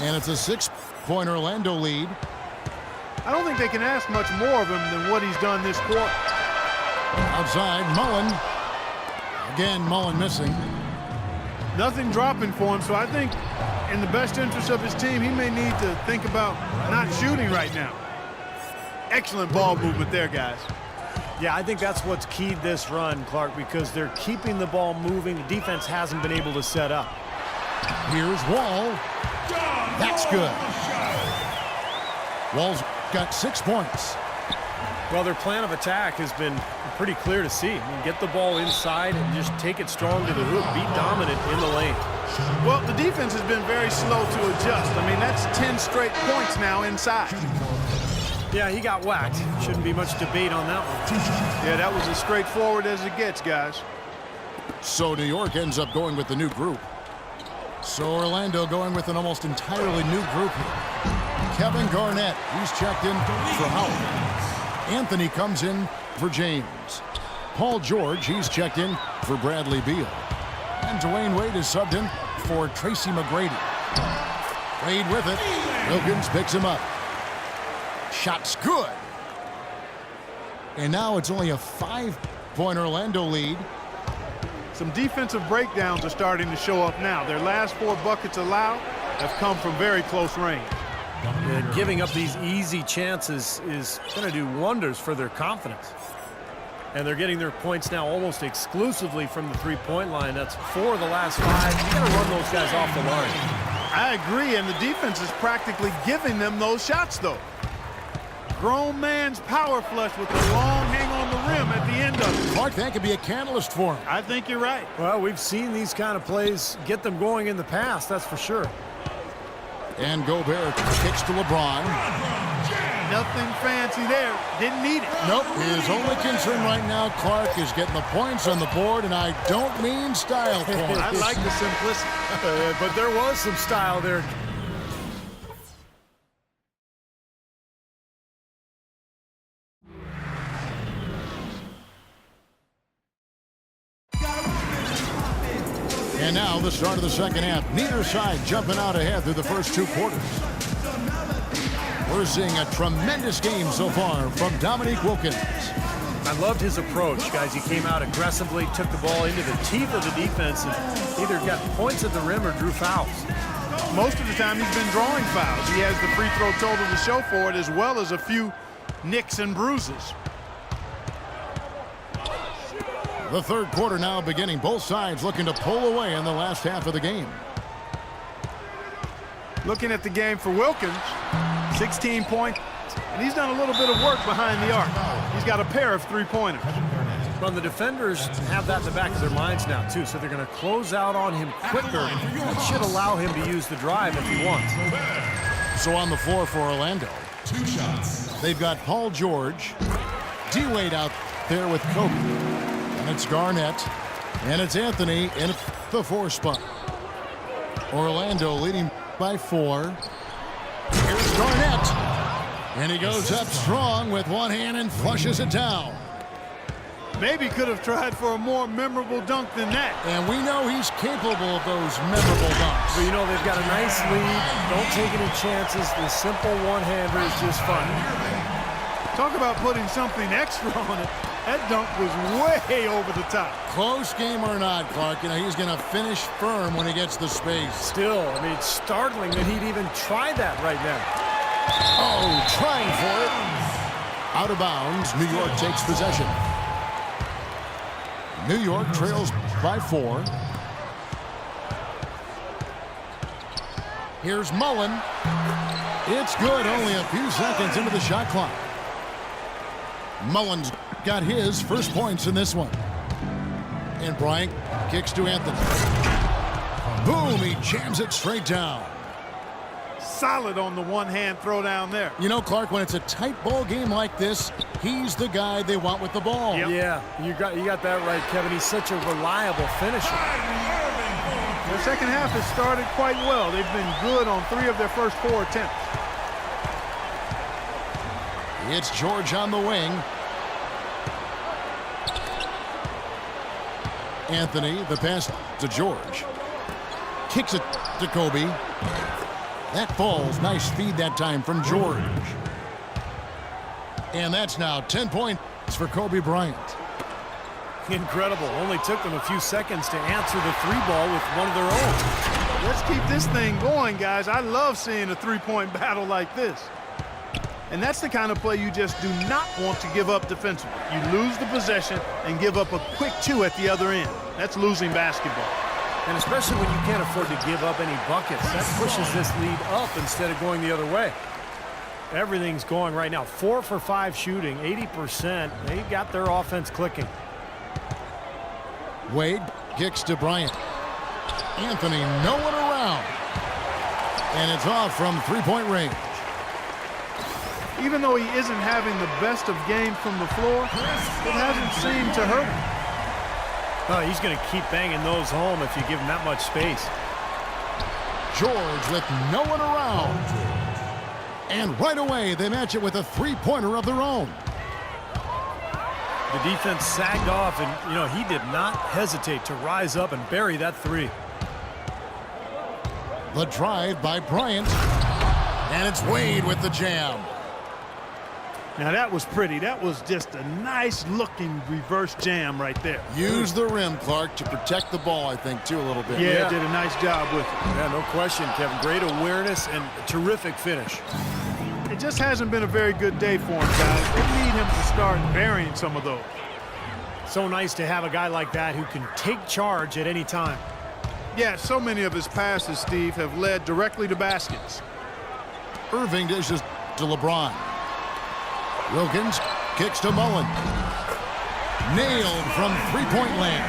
And it's a 6-point Orlando lead. I don't think they can ask much more of him than what he's done this quarter. Outside, Mullen. Again, Mullen missing. Nothing dropping for him, so I think in the best interest of his team, he may need to think about not shooting right now. Excellent ball movement there, guys. Yeah, I think that's what's keyed this run, Clark, because they're keeping the ball moving. The defense hasn't been able to set up. Here's Wall. That's good. Wall's got 6 points. Well, their plan of attack has been pretty clear to see. I mean, get the ball inside and just take it strong to the hoop. Be dominant in the lane. Well, the defense has been very slow to adjust. I mean, that's 10 straight points now inside. Yeah, he got whacked. Shouldn't be much debate on that one. Yeah, that was as straightforward as it gets, guys. So New York ends up going with the new group. So Orlando going with an almost entirely new group here. Kevin Garnett, he's checked in for Howard. Anthony comes in for James. Paul George, he's checked in for Bradley Beal. And Dwayne Wade is subbed in for Tracy McGrady. Wade with it. Wilkins picks him up. Shot's good. And now it's only a 5-point Orlando lead. Some defensive breakdowns are starting to show up now. Their last 4 buckets allowed have come from very close range. And giving up these easy chances is going to do wonders for their confidence. And they're getting their points now almost exclusively from the three-point line. That's 4 of the last 5. You got to run those guys off the line. I agree, and the defense is practically giving them those shots, though. Grown man's power flush with a long hang on the rim at the end of it. Clark, that could be a catalyst for him. I think you're right. Well, we've seen these kind of plays get them going in the past, that's for sure. And Gobert kicks to LeBron. Nothing fancy there. Didn't need it. Nope. His only concern right now, Clark, is getting the points on the board, and I don't mean style points. I like the simplicity. But there was some style there. And now the start of the second half. Neither side jumping out ahead through the first 2 quarters. We're seeing a tremendous game so far from Dominique Wilkins. I loved his approach, guys. He came out aggressively, took the ball into the teeth of the defense, and either got points at the rim or drew fouls. Most of the time he's been drawing fouls. He has the free throw total to show for it, as well as a few nicks and bruises. The third quarter now beginning. Both sides looking to pull away in the last half of the game. Looking at the game for Wilkins, 16 points, and he's done a little bit of work behind the arc. He's got a pair of three-pointers. Well, the defenders have that in the back of their minds now, too, so they're going to close out on him quicker. That should allow him to use the drive if he wants. So on the floor for Orlando, 2 shots. They've got Paul George, D-Wade out there with Kobe. And it's Garnett, and it's Anthony in the 4 spot. Orlando leading by 4. Here's Garnett, and he goes up strong with one hand and flushes it down. Maybe could have tried for a more memorable dunk than that. And we know he's capable of those memorable dunks. But, you know, they've got a nice lead. Don't take any chances. The simple one-hander is just fun. Talk about putting something extra on it. That dunk was way over the top. Close game or not, Clark, you know, he's going to finish firm when he gets the space. Still, I mean, it's startling that he'd even try that right now. Oh, trying for it. Out of bounds, New York takes possession. New York trails by 4. Here's Mullen. It's good, only a few seconds into the shot clock. Mullen's got his first points in this one. And Bryant kicks to Anthony. Boom, he jams it straight down. Solid on the one-hand throw down there. You know, Clark, when it's a tight ball game like this, he's the guy they want with the ball. Yep. Yeah, you got that right, Kevin. He's such a reliable finisher. The second half has started quite well. They've been good on 3 of their first 4 attempts. It's George on the wing. Anthony, the pass to George. Kicks it to Kobe. That falls. Nice feed that time from George. And that's now 10 points for Kobe Bryant. Incredible. Only took them a few seconds to answer the three ball with one of their own. Let's keep this thing going, guys. I love seeing a three-point battle like this. And that's the kind of play you just do not want to give up defensively. You lose the possession and give up a quick two at the other end. That's losing basketball. And especially when you can't afford to give up any buckets, that pushes this lead up instead of going the other way. Everything's going right now. 4 for 5 shooting, 80%. They've got their offense clicking. Wade kicks to Bryant. Anthony, no one around. And it's off from three-point range. Even though he isn't having the best of games from the floor, it hasn't seemed to hurt him. Oh, he's going to keep banging those home if you give him that much space. George with no one around. And right away, they match it with a three-pointer of their own. The defense sagged off, and, he did not hesitate to rise up and bury that three. The drive by Bryant. And it's Wade with the jam. Now, that was pretty. That was just a nice-looking reverse jam right there. Use the rim, Clark, to protect the ball, I think, too, a little bit. Yeah, did a nice job with it. Yeah, no question, Kevin. Great awareness and a terrific finish. It just hasn't been a very good day for him, guys. They need him to start burying some of those. So nice to have a guy like that who can take charge at any time. Yeah, so many of his passes, Steve, have led directly to baskets. Irving dishes to LeBron. Wilkins kicks to Mullen. Nailed from three-point land.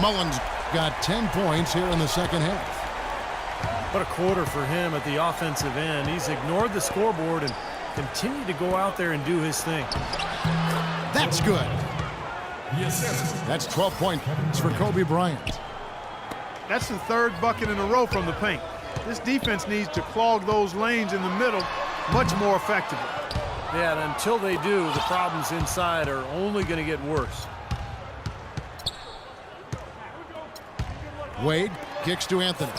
Mullen's got 10 points here in the second half. What a quarter for him at the offensive end. He's ignored the scoreboard and continued to go out there and do his thing. That's good. That's 12 points for Kobe Bryant. That's the third bucket in a row from the paint. This defense needs to clog those lanes in the middle much more effectively. Yeah, and until they do, the problems inside are only going to get worse. Wade kicks to Anthony.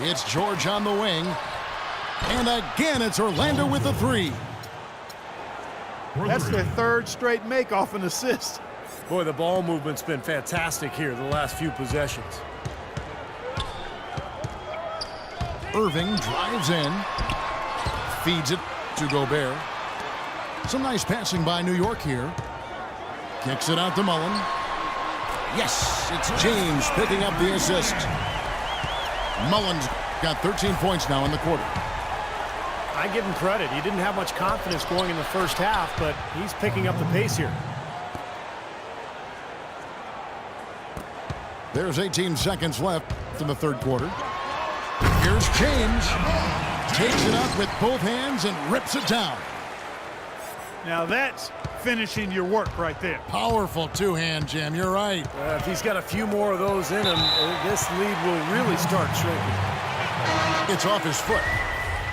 It's George on the wing. And again, it's Orlando with the three. That's their third straight make off an assist. Boy, the ball movement's been fantastic here the last few possessions. Irving drives in. Feeds it to Gobert. Some nice passing by New York here. Kicks it out to Mullen. Yes, it's James picking up the assist. Mullen's got 13 points now in the quarter. I give him credit. He didn't have much confidence going in the first half, but he's picking up the pace here. There's 18 seconds left in the third quarter. Here's James. Takes it up with both hands and rips it down. Now that's finishing your work right there. Powerful two-hand jam. You're right. If he's got a few more of those in him, this lead will really start shrinking. It's off his foot,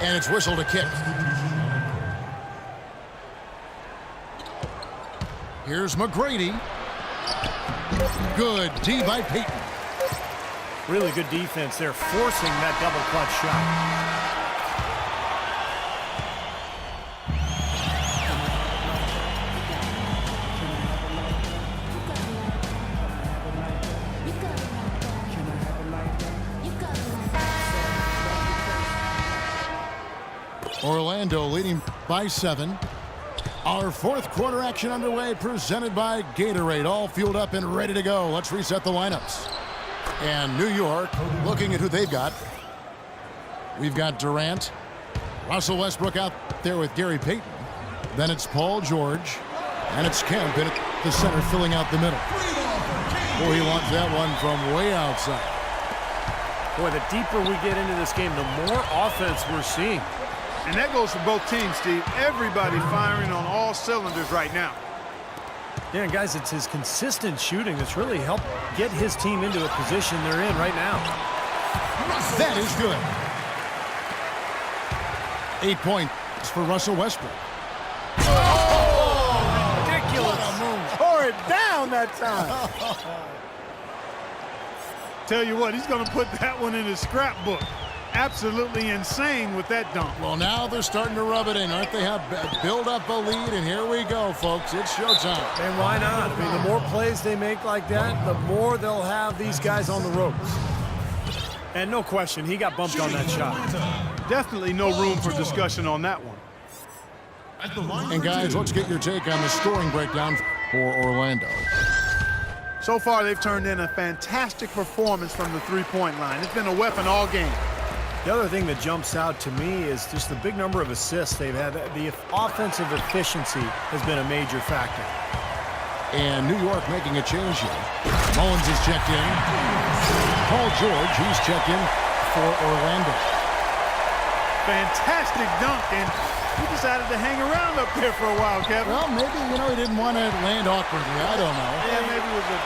and it's whistled a kick. Here's McGrady. Good D by Payton. Really good defense there, forcing that double clutch shot. Orlando leading by 7. Our fourth quarter action underway, presented by Gatorade. All fueled up and ready to go. Let's reset the lineups. And New York, looking at who they've got. We've got Durant, Russell Westbrook out there with Gary Payton. Then it's Paul George, and it's Kemp in at the center filling out the middle. Boy, he wants that one from way outside. Boy, the deeper we get into this game, the more offense we're seeing. And that goes for both teams, Steve. Everybody firing on all cylinders right now. Yeah, and guys, it's his consistent shooting that's really helped get his team into a position they're in right now. That is good. 8 points for Russell Westbrook. Oh, ridiculous. Tore it down that time. tell you what, he's going to put that one in his scrapbook. Absolutely insane with that dunk. Well, now they're starting to rub it in, aren't they? Have build up a lead, and here we go, folks. It's showtime. And why not? I mean, the more plays they make like that, the more they'll have these guys on the ropes. And no question, he got bumped on that shot. Definitely no room for discussion on that one. And guys, let's get your take on the scoring breakdown for Orlando. So far, they've turned in a fantastic performance from the three-point line. It's been a weapon all game. The other thing that jumps out to me is just the big number of assists they've had. The offensive efficiency has been a major factor. And New York making a change here. Mullins is checked in. Paul George, he's checked in for Orlando. Fantastic dunk, and he decided to hang around up there for a while, Kevin. Well, maybe, he didn't want to land awkwardly. I don't know. Yeah, maybe it was a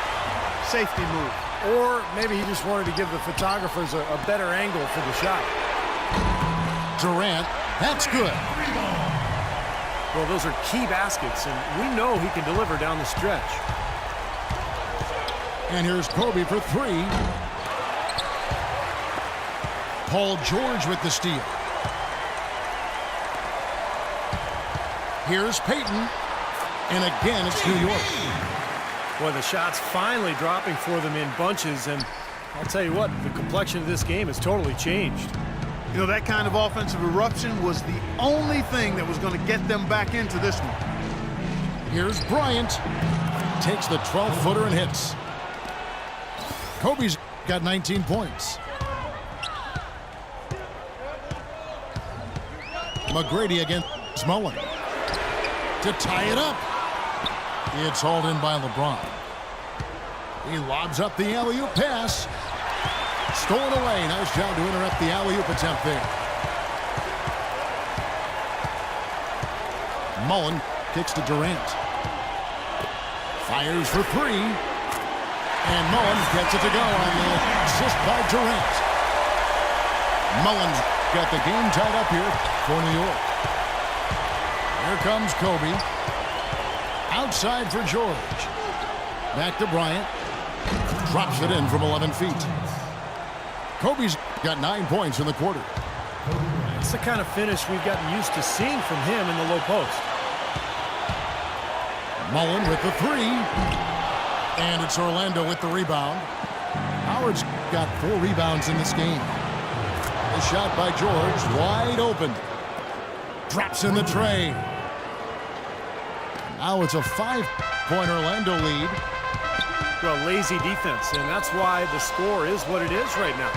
safety move. Or maybe he just wanted to give the photographers a better angle for the shot. Durant, that's good. Well, those are key baskets, and we know he can deliver down the stretch. And here's Kobe for three. Paul George with the steal. Here's Payton. And again, it's New York. Boy, the shots finally dropping for them in bunches, and I'll tell you what, the complexion of this game has totally changed. You know, that kind of offensive eruption was the only thing that was going to get them back into this one. Here's Bryant. Takes the 12-footer and hits. Kobe's got 19 points. McGrady against Mullen. To tie it up. It's hauled in by LeBron. He lobs up the alley-oop pass. Stolen away. Nice job to interrupt the alley-oop attempt there. Mullen kicks to Durant. Fires for three. And Mullen gets it to go on the assist by Durant. Mullen's got the game tied up here for New York. Here comes Kobe. Outside for George. Back to Bryant. Drops it in from 11 feet. Kobe's got 9 points in the quarter. It's the kind of finish we've gotten used to seeing from him in the low post. Mullen with the three. And it's Orlando with the rebound. Howard's got 4 rebounds in this game. The shot by George, wide open. Drops in the tray. Now it's a 5-point Orlando lead. Well, lazy defense, and that's why the score is what it is right now.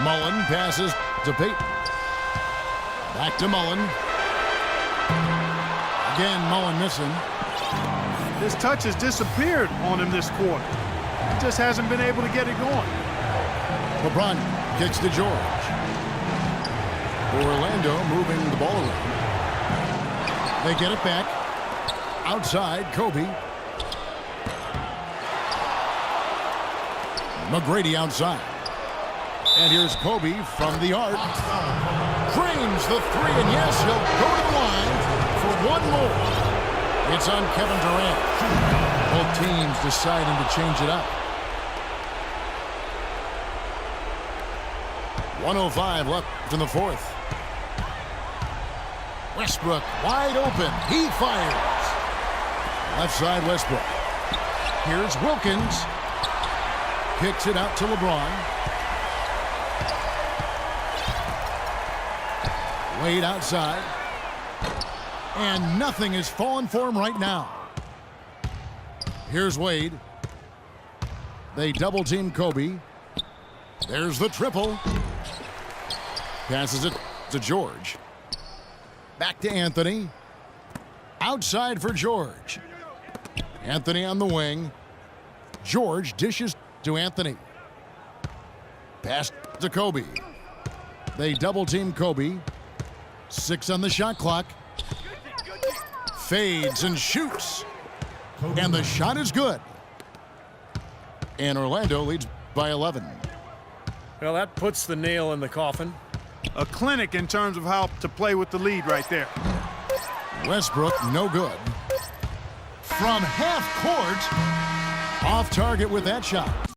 Mullen passes to Payton. Back to Mullen. Again, Mullen missing. His touch has disappeared on him this quarter. He just hasn't been able to get it going. LeBron kicks to George. Orlando moving the ball around. They get it back. Outside, Kobe. McGrady outside. And here's Kobe from the arc. Frames the three, and yes, he'll go to the line for one more. It's on Kevin Durant. Both teams deciding to change it up. 1:05 left in the fourth. Westbrook wide open. He fires. Left side Westbrook. Here's Wilkins. Kicks it out to LeBron. Wade outside. And nothing is falling for him right now. Here's Wade. They double team Kobe. There's the triple. Passes it to George. Back to Anthony. Outside for George. Anthony on the wing. George dishes to Anthony. Pass to Kobe. They double team Kobe. 6 on the shot clock. Fades and shoots. And the shot is good. And Orlando leads by 11. Well, that puts the nail in the coffin. A clinic in terms of how to play with the lead right there. Westbrook, no good. From half court, off target with that shot.